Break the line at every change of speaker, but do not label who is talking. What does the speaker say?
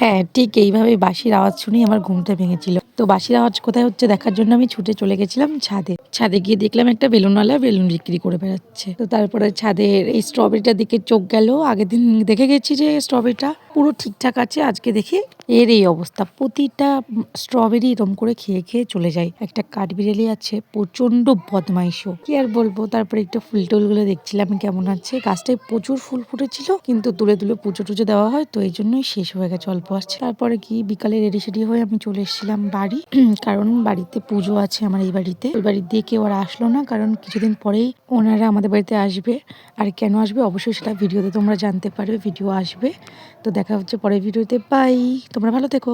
হ্যাঁ, ঠিক এইভাবেই বাঁশির আওয়াজ শুনেই আমার ঘুমটা ভেঙেছিল। তো বাঁশির আওয়াজ কোথায় হচ্ছে দেখার জন্য আমি ছুটে চলে গেছিলাম ছাদে। ছাদে গিয়ে দেখলাম একটা বেলুনওয়ালা বেলুন বিক্রি করে বেড়াচ্ছে। তো তারপরে ছাদের এই স্ট্রবেরিটার দিকে চোখ গেল। আগের দিন দেখে গেছি যে স্ট্রবেরিটা পুরো ঠিকঠাক আছে। আজকে দেখি এর এই অবস্থা। প্রতিটা স্ট্রবেরি এরম করে খেয়ে খেয়ে চলে যায়। একটা কাঠবিড়ালি আছে, প্রচন্ড বদমাইশও। কি আর বলবো। তারপরে একটু ফুল টুলগুলো দেখছিলাম কেমন আছে। গাছটায় প্রচুর ফুল ফুটেছিল, কিন্তু তুলে তুলে পুজো টুজো দেওয়া হয়, তো এই জন্যই শেষ হয়ে গেছে, অল্প আসছে। তারপরে কি বিকালে রেডি সেডি হয়ে আমি চলে এসেছিলাম বাড়ি, কারণ বাড়িতে পুজো আছে আমার এই বাড়িতে। ওই বাড়ি দিয়ে কেউ আর আসলো না, কারণ কিছুদিন পরেই ওনারা আমাদের বাড়িতে আসবে। আর কেন আসবে অবশ্যই সেটা ভিডিওতে তোমরা জানতে পারবে, ভিডিও আসবে। তো দেখা হচ্ছে পরের ভিডিওতে। বাই, তোমরা ভালো থেকো।